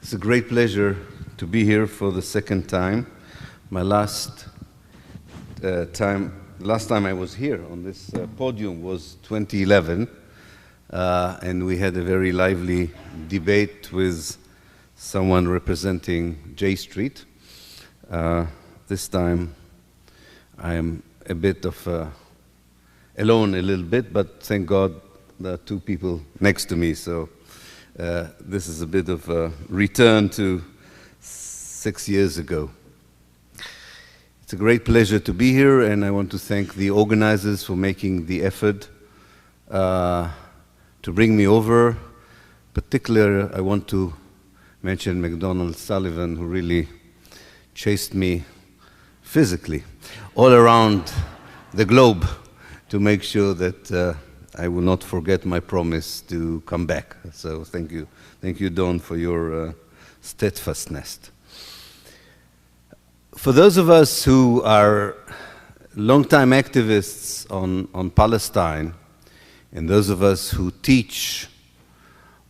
It's a great pleasure to be here for the second time. My last time I was here on this podium was 2011, and we had a very lively debate with someone representing J Street. This time I am a bit of alone a little bit, but thank God there are two people next to me, so this is a bit of a return to 6 years ago. It's a great pleasure to be here, and I want to thank the organizers for making the effort to bring me over. Particularly, I want to mention McDonald Sullivan, who really chased me physically all around the globe to make sure that I will not forget my promise to come back. So thank you, Don, for your steadfastness. For those of us who are longtime activists on Palestine, and those of us who teach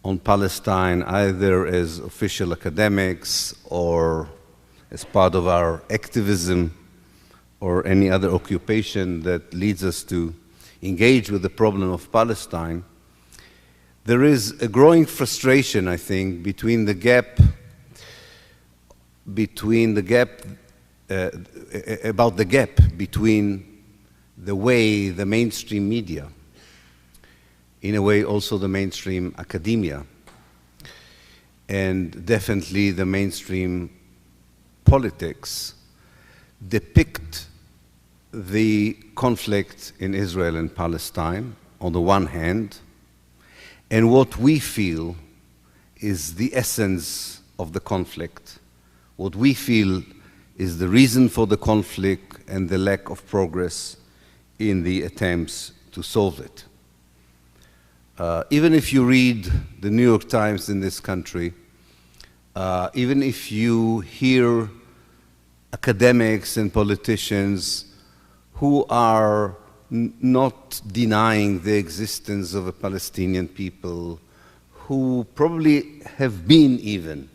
on Palestine either as official academics or as part of our activism or any other occupation that leads us to engage with the problem of Palestine, there is a growing frustration, I think, about the gap between the way the mainstream media, in a way also the mainstream academia, and definitely the mainstream politics depict the conflict in Israel and Palestine on the one hand, and what we feel is the essence of the conflict, what we feel is the reason for the conflict and the lack of progress in the attempts to solve it. Even if you read the New York Times in this country, even if you hear academics and politicians who are not denying the existence of a Palestinian people, who probably have been even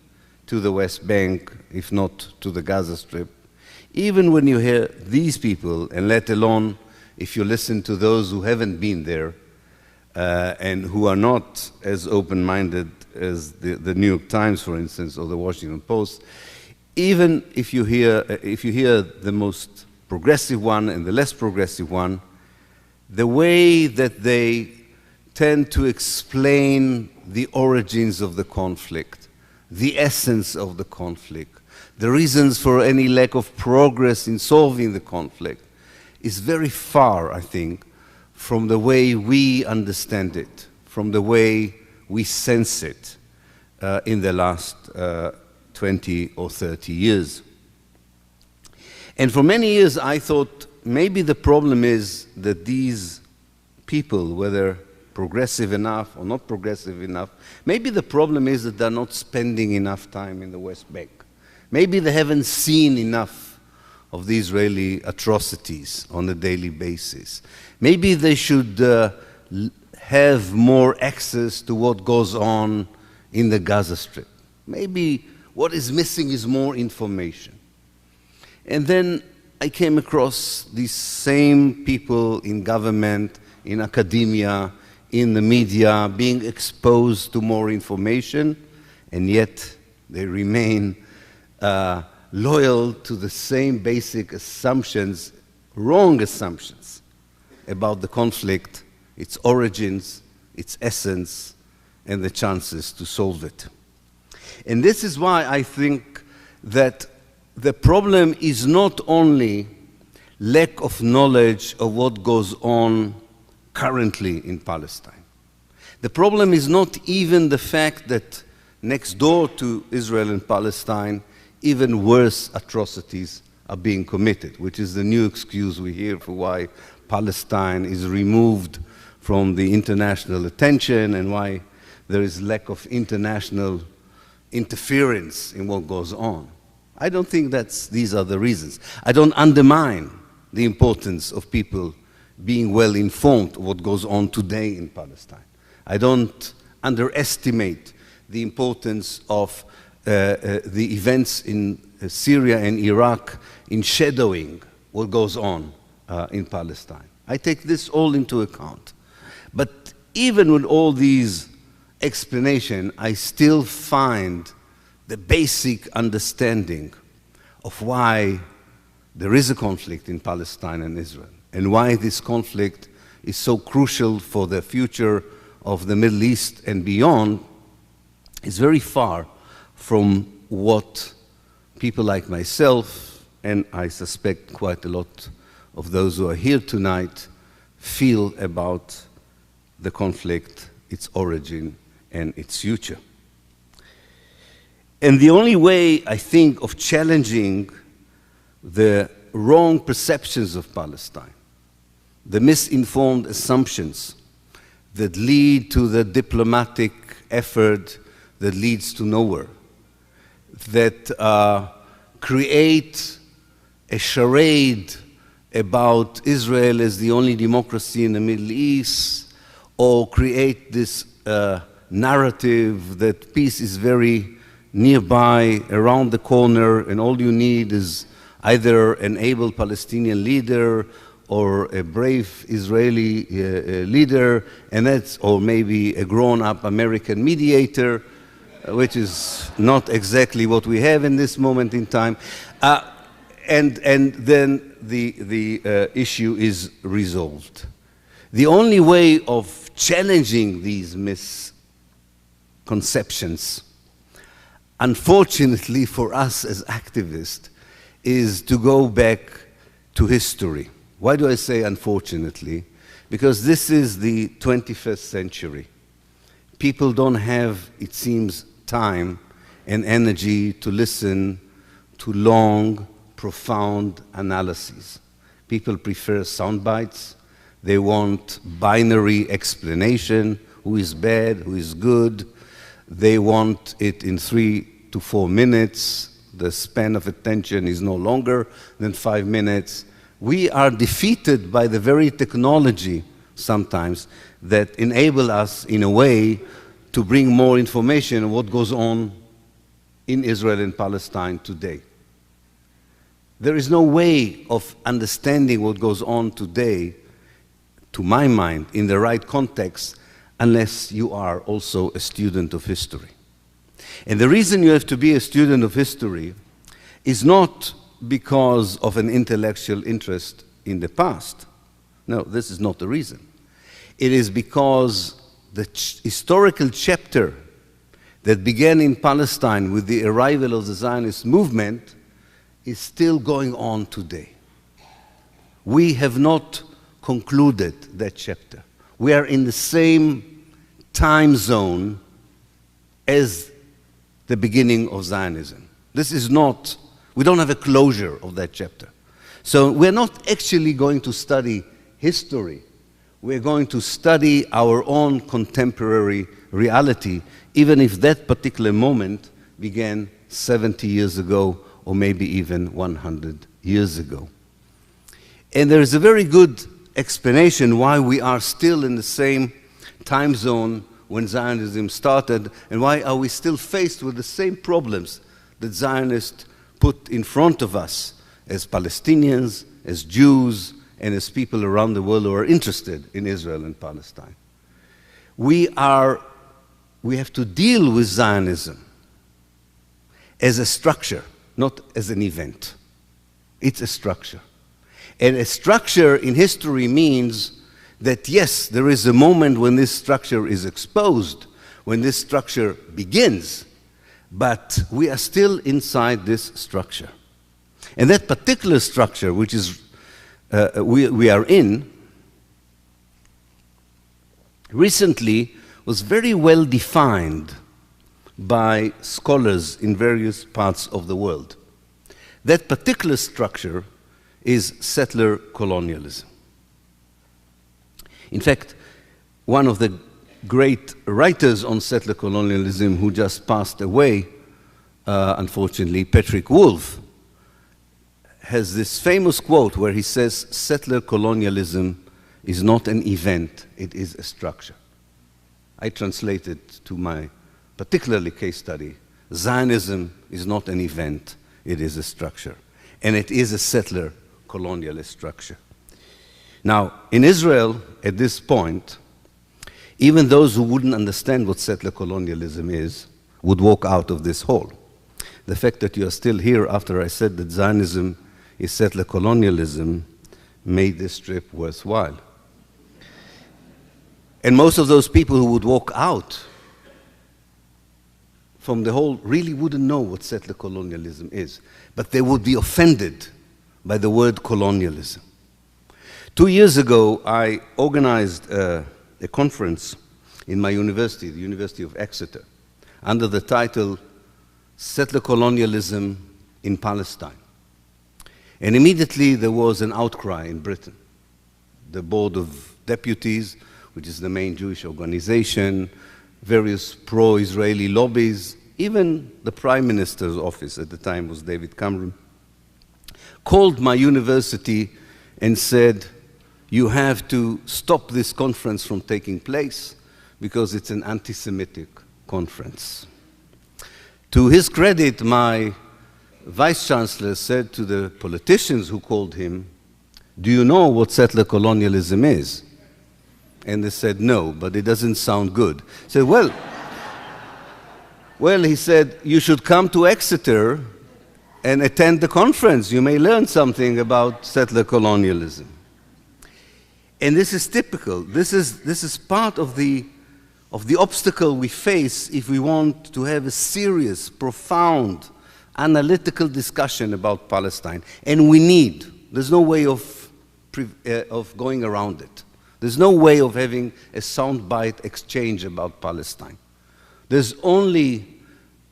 to the West Bank, if not to the Gaza Strip. Even when you hear these people, and let alone if you listen to those who haven't been there and who are not as open-minded as the New York Times, for instance, or the Washington Post, even if you hear the most progressive one and the less progressive one, the way that they tend to explain the origins of the conflict, the essence of the conflict, the reasons for any lack of progress in solving the conflict, is very far, I think, from the way we understand it, from the way we sense it in the last 20 or 30 years. And for many years I thought maybe the problem is that these people, whether progressive enough or not progressive enough, maybe the problem is that they're not spending enough time in the West Bank. Maybe they haven't seen enough of the Israeli atrocities on a daily basis. Maybe they should have more access to what goes on in the Gaza Strip. Maybe what is missing is more information. And then I came across these same people in government, in academia, in the media, being exposed to more information, and yet they remain loyal to the same basic assumptions, wrong assumptions, about the conflict, its origins, its essence, and the chances to solve it. And this is why I think that the problem is not only lack of knowledge of what goes on currently in Palestine. The problem is not even the fact that next door to Israel and Palestine, even worse atrocities are being committed, which is the new excuse we hear for why Palestine is removed from the international attention and why there is lack of international interference in what goes on. I don't think these are the reasons. I don't undermine the importance of people being well informed of what goes on today in Palestine. I don't underestimate the importance of the events in Syria and Iraq in shadowing what goes on in Palestine. I take this all into account. But even with all these explanations, I still find the basic understanding of why there is a conflict in Palestine and Israel, and why this conflict is so crucial for the future of the Middle East and beyond, is very far from what people like myself, and I suspect quite a lot of those who are here tonight, feel about the conflict, its origin, and its future. And the only way, I think, of challenging the wrong perceptions of Palestine, the misinformed assumptions that lead to the diplomatic effort that leads to nowhere, that create a charade about Israel as the only democracy in the Middle East, or create this narrative that peace is very nearby, around the corner, and all you need is either an able Palestinian leader or a brave Israeli leader, and that's, or maybe a grown-up American mediator, which is not exactly what we have in this moment in time. And then the issue is resolved. The only way of challenging these misconceptions, unfortunately for us as activists, is to go back to history. Why do I say unfortunately? Because this is the 21st century. People don't have, it seems, time and energy to listen to long, profound analyses. People prefer sound bites. They want binary explanation, who is bad, who is good. They want it in 3 to 4 minutes. The span of attention is no longer than 5 minutes. We are defeated by the very technology sometimes that enable us in a way to bring more information on what goes on in Israel and Palestine today. There is no way of understanding what goes on today, to my mind, in the right context, unless you are also a student of history. And the reason you have to be a student of history is not because of an intellectual interest in the past. No, this is not the reason. It is because the historical chapter that began in Palestine with the arrival of the Zionist movement is still going on today. We have not concluded that chapter. We are in the same time zone as the beginning of Zionism. This is not, we don't have a closure of that chapter. So we're not actually going to study history. We're going to study our own contemporary reality, even if that particular moment began 70 years ago, or maybe even 100 years ago. And there is a very good explanation why we are still in the same time zone when Zionism started, and why are we still faced with the same problems that Zionists put in front of us as Palestinians, as Jews, and as people around the world who are interested in Israel and Palestine. We have to deal with Zionism as a structure, not as an event. It's a structure. And a structure in history means that, yes, there is a moment when this structure is exposed, when this structure begins, but we are still inside this structure. And that particular structure, which is we are in, recently was very well defined by scholars in various parts of the world. That particular structure is settler colonialism. In fact, one of the great writers on settler colonialism who just passed away, unfortunately, Patrick Wolfe, has this famous quote where he says, settler colonialism is not an event, it is a structure. I translated to my particularly case study, Zionism is not an event, it is a structure. And it is a settler colonialist structure. Now, in Israel, at this point, even those who wouldn't understand what settler colonialism is would walk out of this hall. The fact that you are still here after I said that Zionism is settler colonialism made this trip worthwhile. And most of those people who would walk out from the hall really wouldn't know what settler colonialism is, but they would be offended by the word colonialism. 2 years ago, I organized a conference in my university, the University of Exeter, under the title Settler Colonialism in Palestine. And immediately there was an outcry in Britain. The Board of Deputies, which is the main Jewish organization, various pro-Israeli lobbies, even the Prime Minister's office at the time was David Cameron, called my university and said, you have to stop this conference from taking place because it's an anti-Semitic conference. To his credit, my vice-chancellor said to the politicians who called him, do you know what settler colonialism is? And they said, no, but it doesn't sound good. He said, well, he said, you should come to Exeter and attend the conference. You may learn something about settler colonialism. And this is typical. This is part of the obstacle we face if we want to have a serious, profound, analytical discussion about Palestine. And we need. There's no way of going around it. There's no way of having a soundbite exchange about Palestine. There's only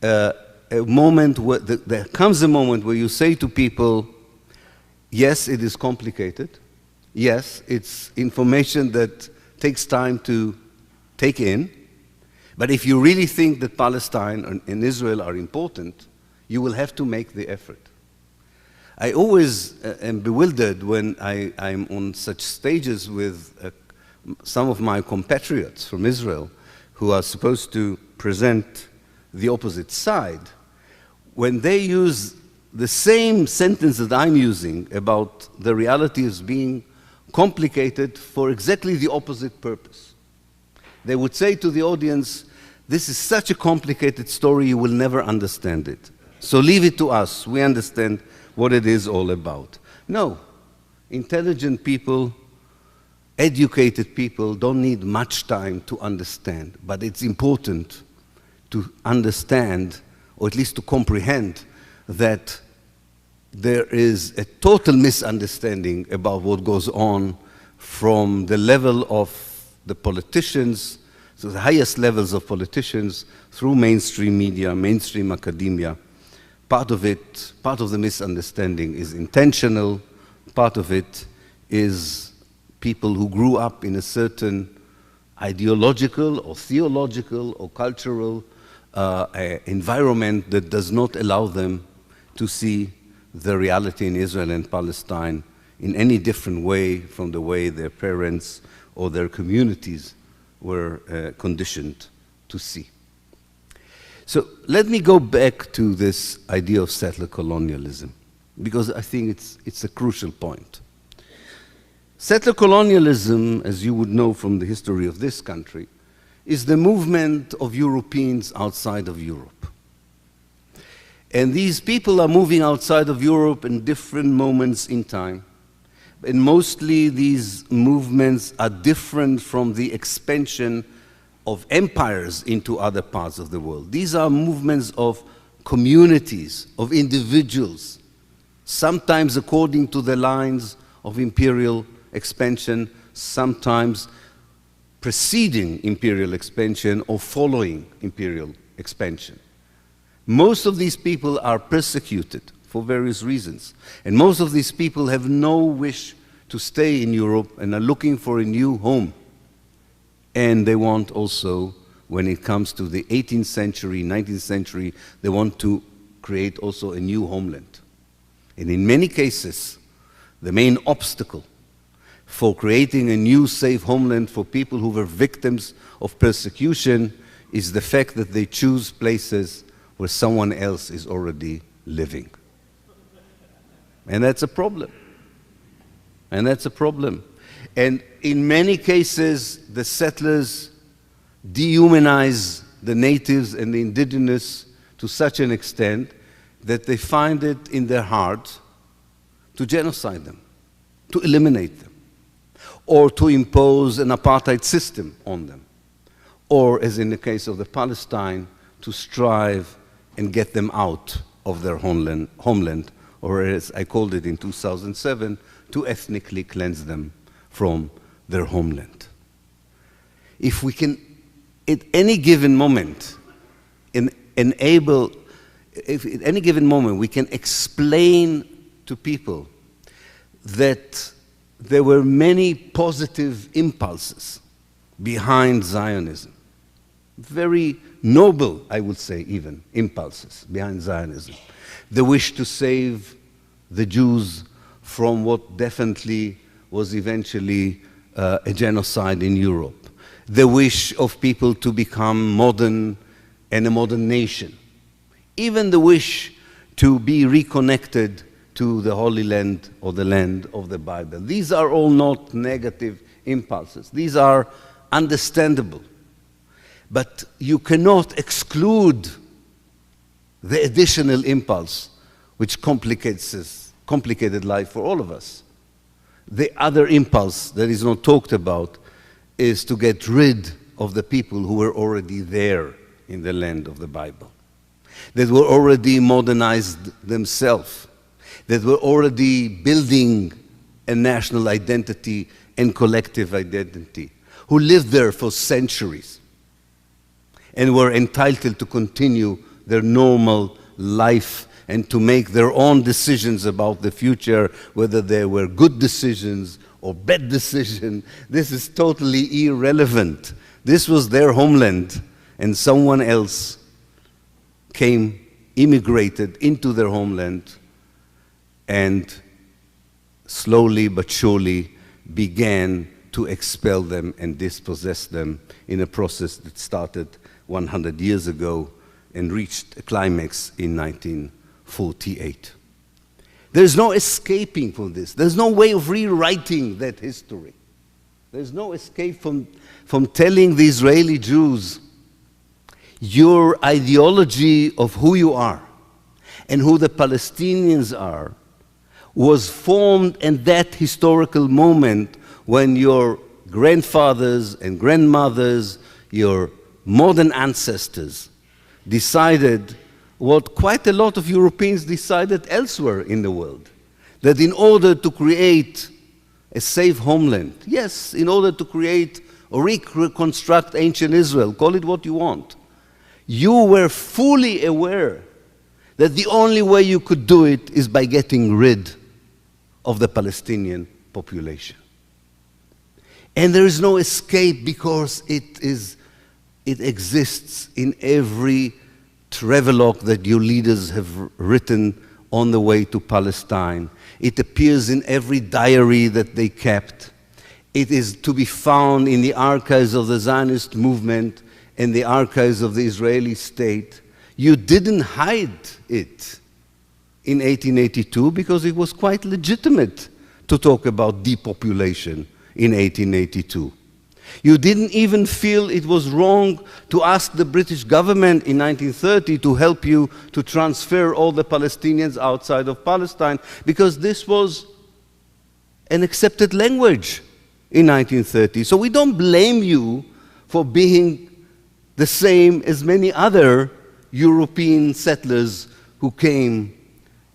a moment where there comes a moment where you say to people, yes, it is complicated. Yes, it's information that takes time to take in. But if you really think that Palestine and Israel are important, you will have to make the effort. I always am bewildered when I'm on such stages with some of my compatriots from Israel who are supposed to present the opposite side, when they use the same sentence that I'm using about the reality as being complicated for exactly the opposite purpose. They would say to the audience, this is such a complicated story, you will never understand it. So leave it to us, we understand what it is all about. No, intelligent people, educated people don't need much time to understand, but it's important to understand, or at least to comprehend, that there is a total misunderstanding about what goes on from the level of the politicians, so the highest levels of politicians, through mainstream media, mainstream academia. Part of it, part of the misunderstanding is intentional, part of it is people who grew up in a certain ideological or theological or cultural environment that does not allow them to see the reality in Israel and Palestine in any different way from the way their parents or their communities were conditioned to see. So let me go back to this idea of settler colonialism, because I think it's a crucial point. Settler colonialism, as you would know from the history of this country, is the movement of Europeans outside of Europe. And these people are moving outside of Europe in different moments in time. And mostly these movements are different from the expansion of empires into other parts of the world. These are movements of communities, of individuals, sometimes according to the lines of imperial expansion, sometimes preceding imperial expansion or following imperial expansion. Most of these people are persecuted for various reasons. And most of these people have no wish to stay in Europe and are looking for a new home. And they want also, when it comes to the 18th century, 19th century, they want to create also a new homeland. And in many cases, the main obstacle for creating a new safe homeland for people who were victims of persecution is the fact that they choose places where someone else is already living. And that's a problem. And that's a problem. And in many cases, the settlers dehumanize the natives and the indigenous to such an extent that they find it in their heart to genocide them, to eliminate them, or to impose an apartheid system on them, or, as in the case of the Palestine, to strive and get them out of their homeland, or as I called it in 2007, to ethnically cleanse them from their homeland. If we can, at any given moment, if at any given moment we can explain to people that there were many positive impulses behind Zionism, very noble, I would say, even impulses behind Zionism. The wish to save the Jews from what definitely was eventually a genocide in Europe. The wish of people to become modern and a modern nation. Even the wish to be reconnected to the Holy Land or the land of the Bible. These are all not negative impulses. These are understandable. But you cannot exclude the additional impulse which complicated life for all of us. The other impulse that is not talked about is to get rid of the people who were already there in the land of the Bible, that were already modernized themselves, that were already building a national identity and collective identity, who lived there for centuries and were entitled to continue their normal life and to make their own decisions about the future, whether they were good decisions or bad decisions. This is totally irrelevant. This was their homeland, and someone else immigrated into their homeland, and slowly but surely began to expel them and dispossess them in a process that started 100 years ago and reached a climax in 1948. There's no escaping from this. There's no way of rewriting that history. There's no escape from telling the Israeli Jews, your ideology of who you are and who the Palestinians are was formed in that historical moment when your grandfathers and grandmothers, your modern ancestors, decided what quite a lot of Europeans decided elsewhere in the world, that in order to create a safe homeland, yes, in order to create or reconstruct ancient Israel, call it what you want, you were fully aware that the only way you could do it is by getting rid of the Palestinian population. And there is no escape because it exists in every travelogue that your leaders have written on the way to Palestine. It appears in every diary that they kept. It is to be found in the archives of the Zionist movement and the archives of the Israeli state. You didn't hide it in 1882 because it was quite legitimate to talk about depopulation in 1882. You didn't even feel it was wrong to ask the British government in 1930 to help you to transfer all the Palestinians outside of Palestine because this was an accepted language in 1930. So we don't blame you for being the same as many other European settlers who came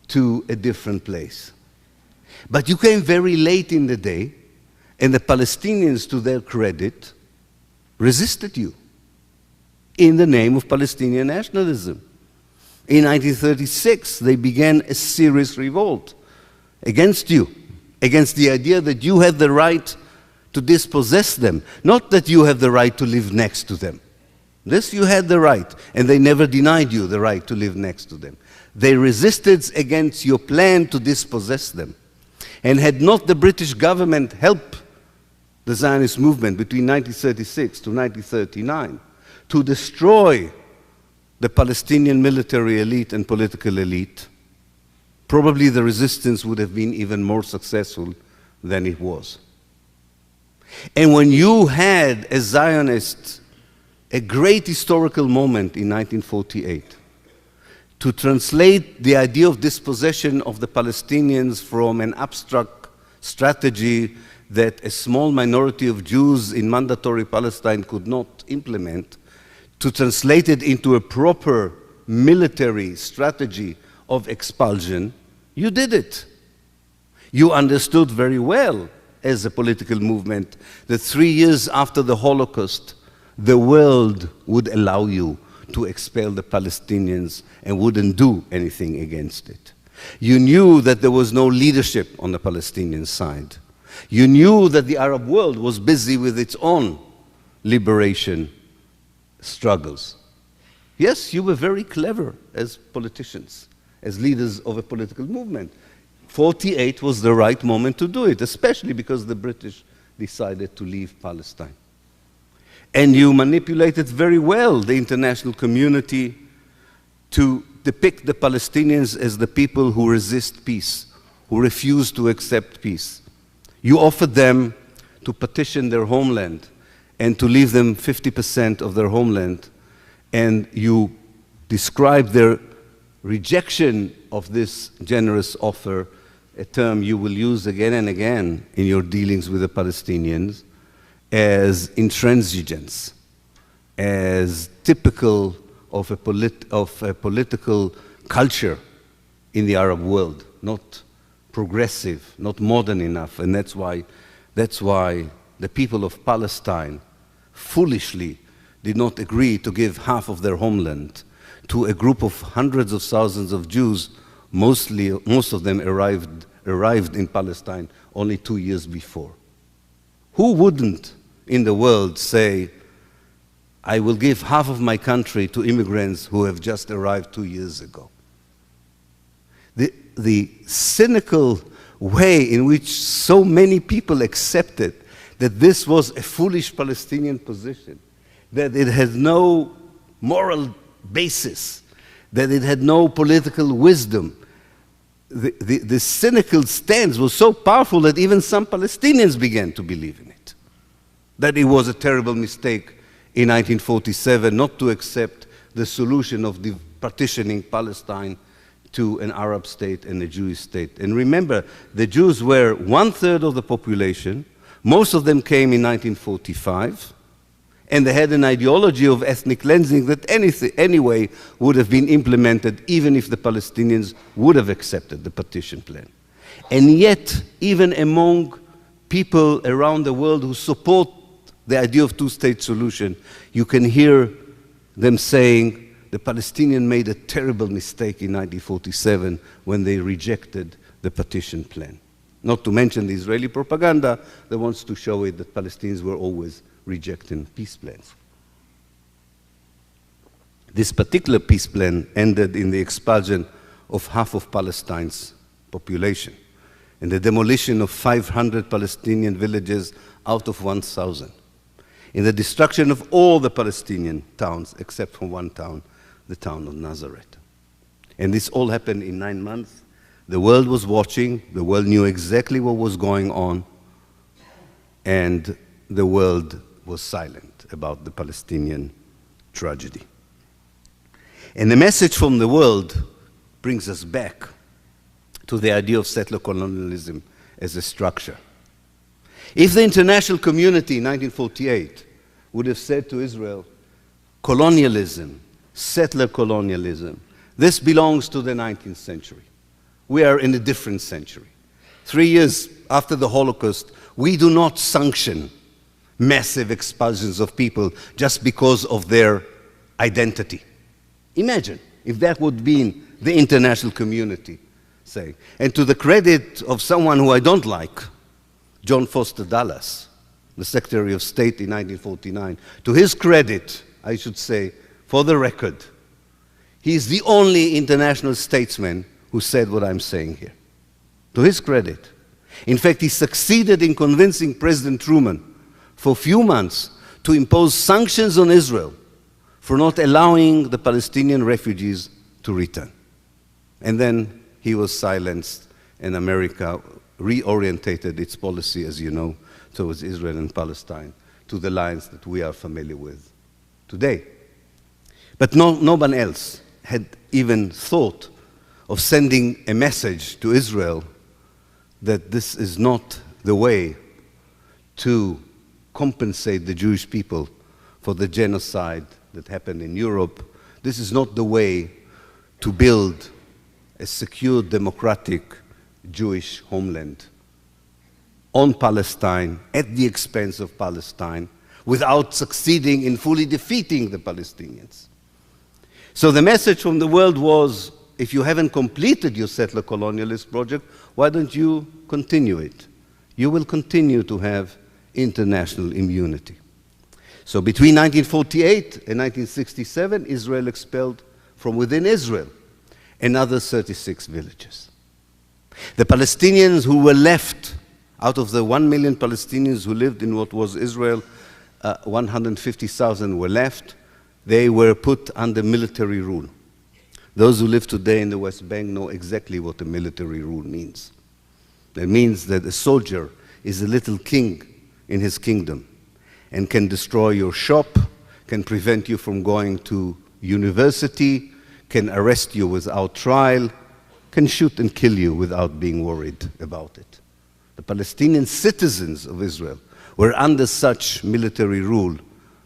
to a different place. But you came very late in the day, and the Palestinians, to their credit, resisted you in the name of Palestinian nationalism. In 1936, they began a serious revolt against you, against the idea that you had the right to dispossess them, not that you have the right to live next to them. This you had the right, and they never denied you the right to live next to them. They resisted against your plan to dispossess them. And had not the British government helped the Zionist movement between 1936 to 1939 to destroy the Palestinian military elite and political elite, probably the resistance would have been even more successful than it was. And when you had, as Zionists, a great historical moment in 1948 to translate the idea of dispossession of the Palestinians from an abstract strategy that a small minority of Jews in mandatory Palestine could not implement, to translate it into a proper military strategy of expulsion, you did it. You understood very well as a political movement that 3 years after the Holocaust, the world would allow you to expel the Palestinians and wouldn't do anything against it. You knew that there was no leadership on the Palestinian side. You knew that the Arab world was busy with its own liberation struggles. Yes, you were very clever as politicians, as leaders of a political movement. 48 was the right moment to do it, especially because the British decided to leave Palestine. And you manipulated very well the international community to depict the Palestinians as the people who resist peace, who refuse to accept peace. You offered them to partition their homeland and to leave them 50% of their homeland, and you described their rejection of this generous offer, a term you will use again and again in your dealings with the Palestinians, as intransigence, as typical of a political culture in the Arab world, not progressive, not modern enough. And that's why the people of Palestine foolishly did not agree to give half of their homeland to a group of hundreds of thousands of Jews. Most of them arrived in Palestine only 2 years before. Who wouldn't in the world say, I will give half of my country to immigrants who have just arrived 2 years ago? The cynical way in which so many people accepted that this was a foolish Palestinian position, that it had no moral basis, that it had no political wisdom. The cynical stance was so powerful that even some Palestinians began to believe in it, that it was a terrible mistake in 1947 not to accept the solution of partitioning Palestine to an Arab state and a Jewish state. And remember, the Jews were 1/3 of the population. Most of them came in 1945, and they had an ideology of ethnic cleansing that anyway would have been implemented even if the Palestinians would have accepted the partition plan. And yet, even among people around the world who support the idea of two-state solution, you can hear them saying the Palestinians made a terrible mistake in 1947 when they rejected the partition plan. Not to mention the Israeli propaganda that wants to show it that Palestinians were always rejecting peace plans. This particular peace plan ended in the expulsion of half of Palestine's population and the demolition of 500 Palestinian villages out of 1,000, in the destruction of all the Palestinian towns except for one town, the town of Nazareth. And this all happened in 9 months. The world was watching, the world knew exactly what was going on, and the world was silent about the Palestinian tragedy. And the message from the world brings us back to the idea of settler colonialism as a structure. If the international community in 1948 would have said to Israel, colonialism, settler colonialism, this belongs to the 19th century. We are in a different century. 3 years after the Holocaust, we do not sanction massive expulsions of people just because of their identity. Imagine if that would be the international community saying. And to the credit of someone who I don't like, John Foster Dulles, the Secretary of State in 1949, to his credit, I should say, for the record, he is the only international statesman who said what I'm saying here. To his credit. In fact, he succeeded in convincing President Truman for a few months to impose sanctions on Israel for not allowing the Palestinian refugees to return. And then he was silenced, and America reorientated its policy, as you know, towards Israel and Palestine to the lines that we are familiar with today. But no one else had even thought of sending a message to Israel that this is not the way to compensate the Jewish people for the genocide that happened in Europe. This is not the way to build a secure, democratic Jewish homeland on Palestine, at the expense of Palestine, without succeeding in fully defeating the Palestinians. So the message from the world was, if you haven't completed your settler colonialist project, why don't you continue it? You will continue to have international immunity. So between 1948 and 1967, Israel expelled from within Israel another 36 villages. The Palestinians who were left, out of the 1 million Palestinians who lived in what was Israel, 150,000 were left. They were put under military rule. Those who live today in the West Bank know exactly what a military rule means. That means that a soldier is a little king in his kingdom and can destroy your shop, can prevent you from going to university, can arrest you without trial, can shoot and kill you without being worried about it. The Palestinian citizens of Israel were under such military rule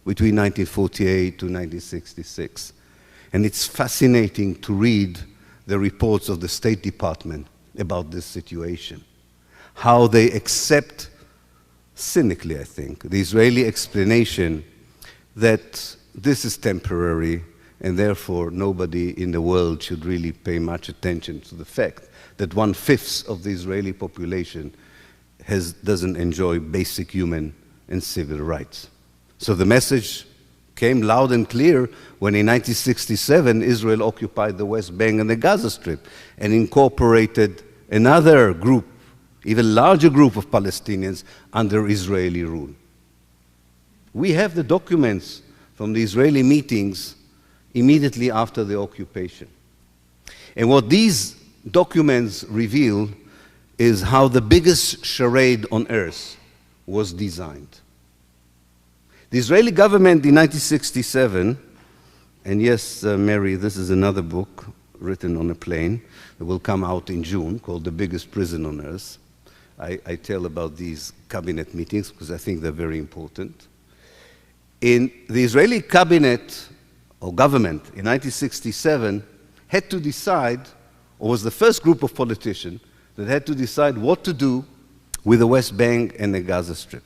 between 1948 to 1966. And it's fascinating to read the reports of the State Department about this situation. How they accept, cynically I think, the Israeli explanation that this is temporary and therefore nobody in the world should really pay much attention to the fact that 1/5 of the Israeli population doesn't enjoy basic human and civil rights. So the message came loud and clear when in 1967 Israel occupied the West Bank and the Gaza Strip and incorporated another group, even larger group of Palestinians under Israeli rule. We have the documents from the Israeli meetings immediately after the occupation. And what these documents reveal is how the biggest charade on earth was designed. The Israeli government in 1967, and yes, Mary, this is another book written on a plane that will come out in June called The Biggest Prison on Earth. I tell about these cabinet meetings because I think they're very important. In the Israeli cabinet or government in 1967 had to decide, or was the first group of politicians that had to decide what to do with the West Bank and the Gaza Strip.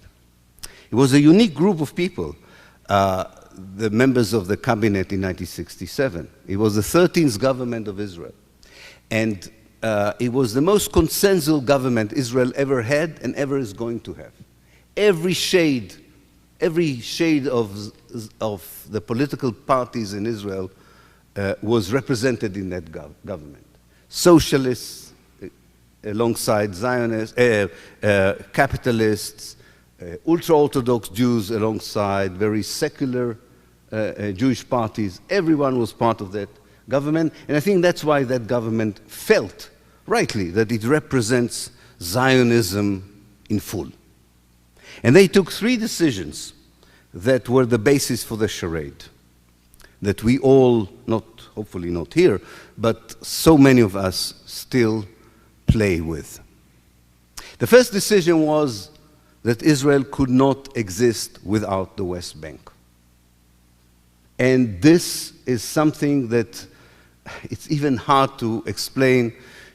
It was a unique group of people, the members of the cabinet in 1967. It was the 13th government of Israel. And it was the most consensual government Israel ever had and ever is going to have. Every shade of the political parties in Israel was represented in that government. Socialists alongside Zionists, capitalists, ultra-Orthodox Jews alongside very secular Jewish parties. Everyone was part of that government, and I think that's why that government felt, rightly, that it represents Zionism in full. And they took 3 decisions that were the basis for the charade, that we all, hopefully not here, but so many of us still play with. The first decision was that Israel could not exist without the West Bank. And this is something that it's even hard to explain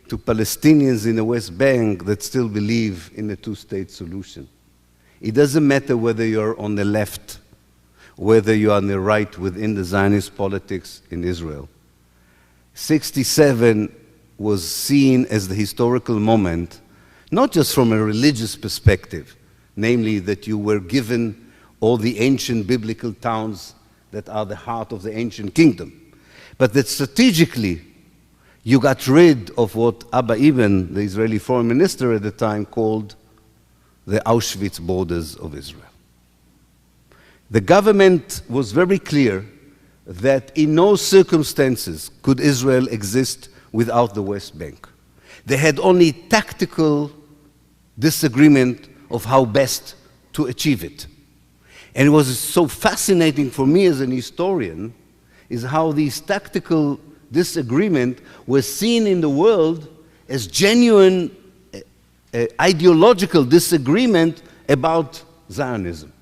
to Palestinians in the West Bank that still believe in the two-state solution. It doesn't matter whether you're on the left, whether you're on the right within the Zionist politics in Israel. 67 was seen as the historical moment, not just from a religious perspective, namely that you were given all the ancient biblical towns that are the heart of the ancient kingdom, but that strategically you got rid of what Ilan, the Israeli foreign minister at the time, called the Auschwitz borders of Israel. The government was very clear that in no circumstances could Israel exist without the West Bank. They had only tactical disagreement of how best to achieve it. And it was so fascinating for me as an historian is how these tactical disagreement was seen in the world as genuine ideological disagreement about Zionism.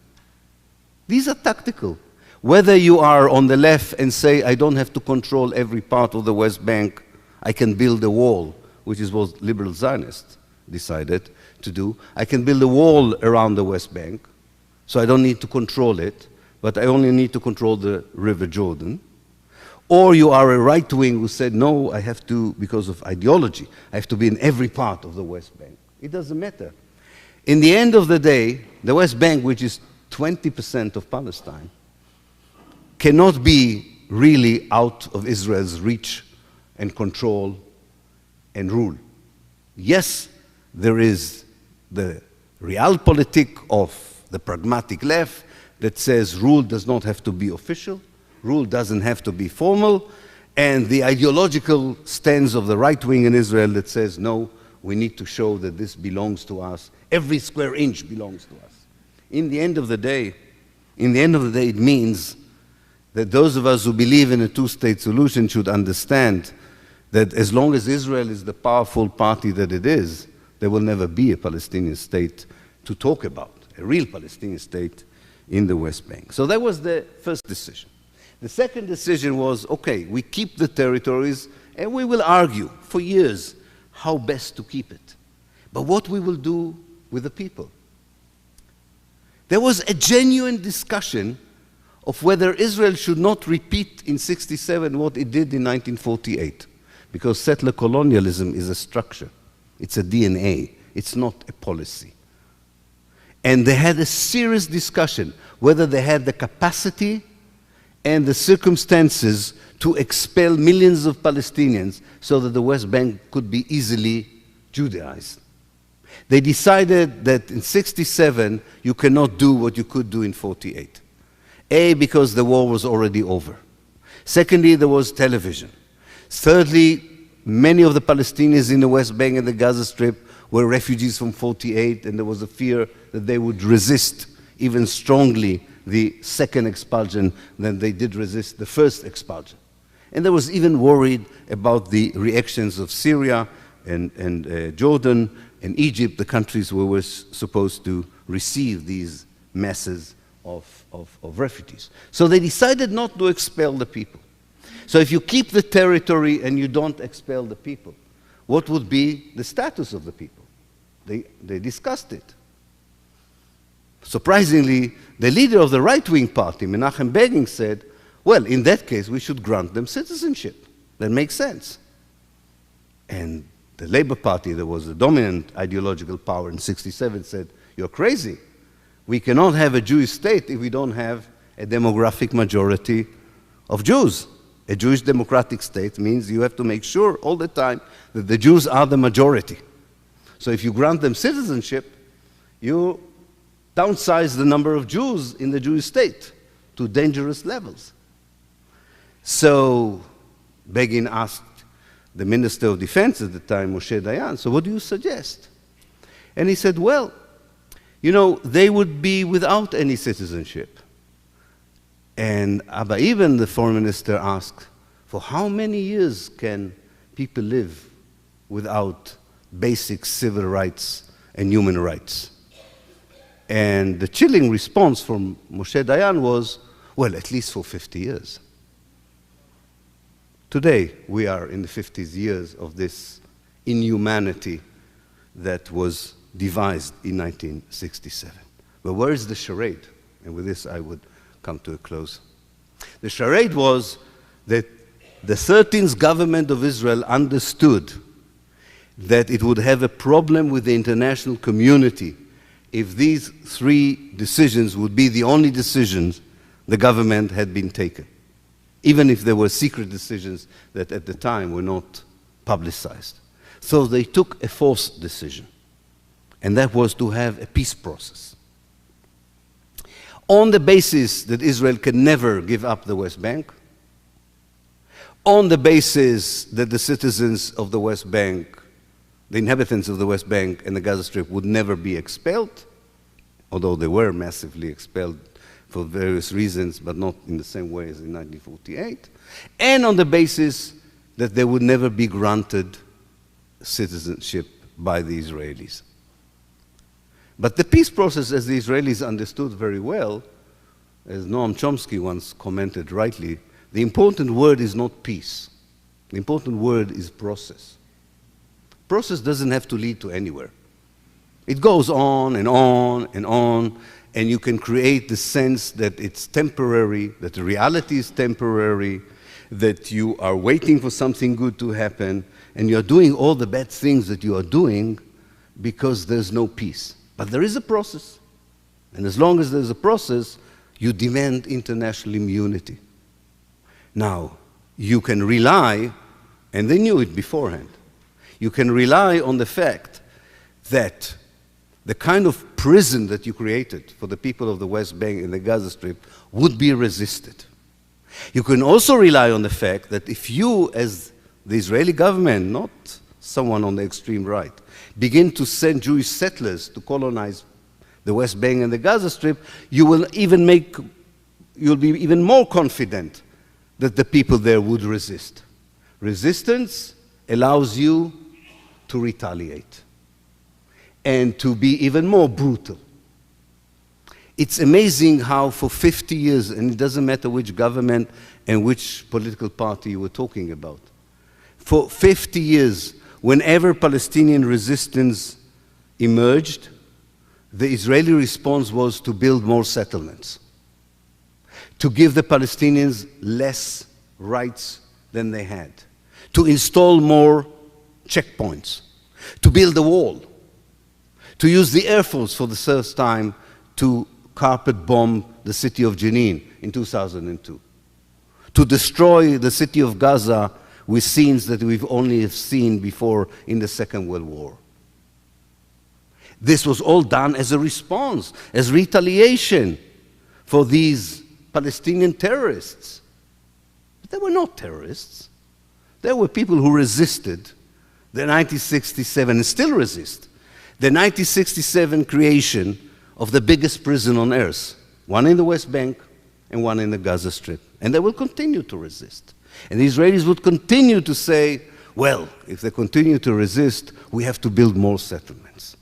These are tactical. Whether you are on the left and say, I don't have to control every part of the West Bank, I can build a wall, which is what liberal Zionists decided to do. I can build a wall around the West Bank, so I don't need to control it, but I only need to control the River Jordan. Or you are a right wing who said, no, I have to, because of ideology, I have to be in every part of the West Bank. It doesn't matter. In the end of the day, the West Bank, which is 20% of Palestine, cannot be really out of Israel's reach and control and rule. Yes, there is the realpolitik of the pragmatic left that says rule does not have to be official, rule doesn't have to be formal, and the ideological stance of the right wing in Israel that says, no, we need to show that this belongs to us. Every square inch belongs to us. In the end of the day, it means that those of us who believe in a two-state solution should understand that as long as Israel is the powerful party that it is, there will never be a Palestinian state to talk about, a real Palestinian state in the West Bank. So that was the first decision. The second decision was, okay, we keep the territories and we will argue for years how best to keep it. But what we will do with the people? There was a genuine discussion of whether Israel should not repeat in 1967 what it did in 1948. Because settler colonialism is a structure. It's a DNA. It's not a policy. And they had a serious discussion whether they had the capacity and the circumstances to expel millions of Palestinians so that the West Bank could be easily Judaized. They decided that in 1967 you cannot do what you could do in 1948. A, because the war was already over. Secondly, there was television. Thirdly, many of the Palestinians in the West Bank and the Gaza Strip were refugees from 1948, and there was a fear that they would resist even strongly the second expulsion than they did resist the first expulsion. And there was even worried about the reactions of Syria and Jordan and Egypt, the countries who were supposed to receive these masses of refugees. So they decided not to expel the people. So if you keep the territory and you don't expel the people, what would be the status of the people? They discussed it. Surprisingly, the leader of the right-wing party, Menachem Begin, said, well, in that case, we should grant them citizenship. That makes sense. And the Labour Party, that was the dominant ideological power in 1967, said, you're crazy. We cannot have a Jewish state if we don't have a demographic majority of Jews. A Jewish democratic state means you have to make sure all the time that the Jews are the majority. So if you grant them citizenship, you downsize the number of Jews in the Jewish state to dangerous levels. So Begin asked the Minister of Defense at the time, Moshe Dayan, so what do you suggest? And he said, well, you know, they would be without any citizenship. And Abba Ilan, the foreign minister, asked, for how many years can people live without basic civil rights and human rights? And the chilling response from Moshe Dayan was, well, at least for 50 years. Today, we are in the 50th years of this inhumanity that was devised in 1967. But where is the charade? And with this, I would come to a close. The charade was that the 13th government of Israel understood that it would have a problem with the international community if these three decisions would be the only decisions the government had been taken, even if there were secret decisions that at the time were not publicized. So they took a fourth decision, and that was to have a peace process. On the basis that Israel can never give up the West Bank, on the basis that the citizens of the West Bank, the inhabitants of the West Bank and the Gaza Strip would never be expelled, although they were massively expelled for various reasons, but not in the same way as in 1948, and on the basis that they would never be granted citizenship by the Israelis. But the peace process, as the Israelis understood very well, as Noam Chomsky once commented rightly, the important word is not peace. The important word is process. Process doesn't have to lead to anywhere. It goes on and on and on, and you can create the sense that it's temporary, that the reality is temporary, that you are waiting for something good to happen, and you're doing all the bad things that you are doing because there's no peace. But there is a process. And as long as there's a process, you demand international immunity. Now, you can rely, and they knew it beforehand, you can rely on the fact that the kind of prison that you created for the people of the West Bank and the Gaza Strip would be resisted. You can also rely on the fact that if you, as the Israeli government, not someone on the extreme right, begin to send Jewish settlers to colonize the West Bank and the Gaza Strip, you'll be even more confident that the people there would resist. Resistance allows you to retaliate and to be even more brutal. It's amazing how for 50 years, and it doesn't matter which government and which political party you were talking about, for 50 years, whenever Palestinian resistance emerged, the Israeli response was to build more settlements, to give the Palestinians less rights than they had, to install more checkpoints, to build a wall, to use the Air Force for the first time to carpet bomb the city of Jenin in 2002, to destroy the city of Gaza with scenes that we've only seen before in the Second World War. This was all done as a response, as retaliation for these Palestinian terrorists. But they were not terrorists. They were people who resisted the 1967, and still resist, the 1967 creation of the biggest prison on earth, one in the West Bank and one in the Gaza Strip. And they will continue to resist. And the Israelis would continue to say, well, if they continue to resist, we have to build more settlements.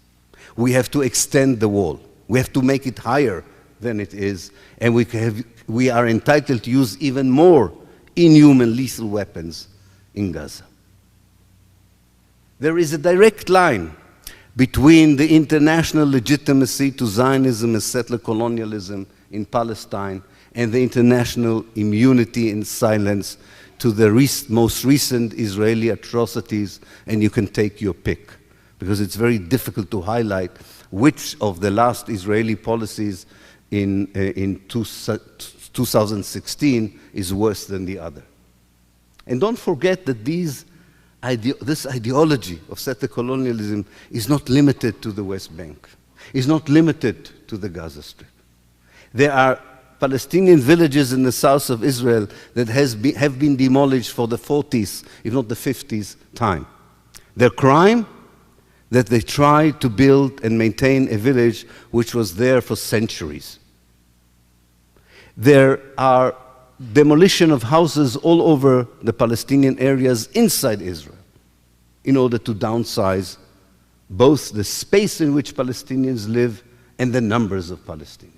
We have to extend the wall. We have to make it higher than it is. And we are entitled to use even more inhuman lethal weapons in Gaza. There is a direct line between the international legitimacy to Zionism and settler colonialism in Palestine and the international immunity and silence to the most recent Israeli atrocities, and you can take your pick, because it's very difficult to highlight which of the last Israeli policies in 2016 is worse than the other. And don't forget that this ideology of settler colonialism is not limited to the West Bank, is not limited to the Gaza Strip. There are Palestinian villages in the south of Israel that have been demolished for the 40th, if not the 50th time. Their crime? That they tried to build and maintain a village which was there for centuries. There are demolition of houses all over the Palestinian areas inside Israel in order to downsize both the space in which Palestinians live and the numbers of Palestinians.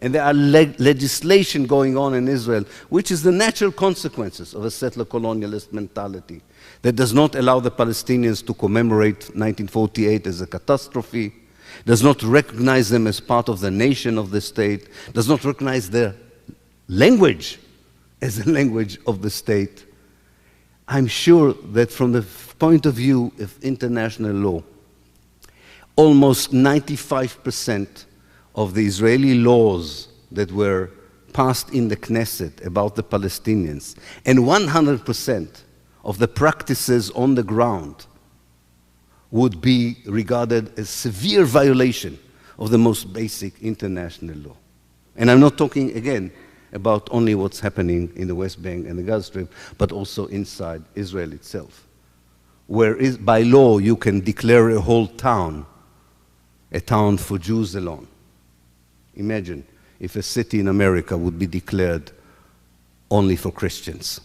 And there are legislation going on in Israel, which is the natural consequences of a settler colonialist mentality that does not allow the Palestinians to commemorate 1948 as a catastrophe, does not recognize them as part of the nation of the state, does not recognize their language as a language of the state. I'm sure that from the point of view of international law, almost 95% of the Israeli laws that were passed in the Knesset about the Palestinians, and 100% of the practices on the ground would be regarded as severe violation of the most basic international law. And I'm not talking, again, about only what's happening in the West Bank and the Gaza Strip, but also inside Israel itself, where by law you can declare a whole town a town for Jews alone. Imagine if a city in America would be declared only for Christians.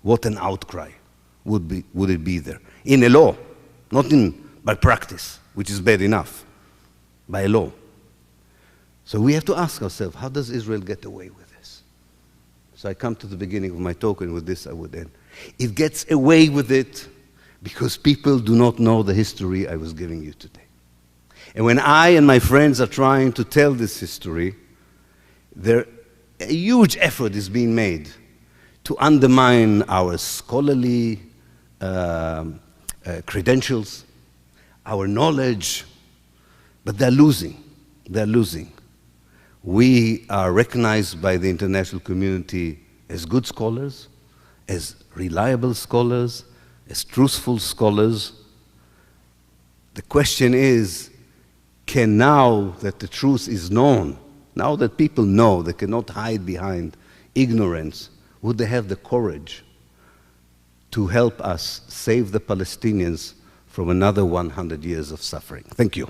What an outcry would it be there? In a law, not by practice, which is bad enough, by law. So we have to ask ourselves, how does Israel get away with this? So I come to the beginning of my talk, and with this I would end. It gets away with it because people do not know the history I was giving you today. And when I and my friends are trying to tell this history, a huge effort is being made to undermine our scholarly credentials, our knowledge, but they're losing. They're losing. We are recognized by the international community as good scholars, as reliable scholars, as truthful scholars. The question is, can now that the truth is known, now that people know they cannot hide behind ignorance, would they have the courage to help us save the Palestinians from another 100 years of suffering? Thank you.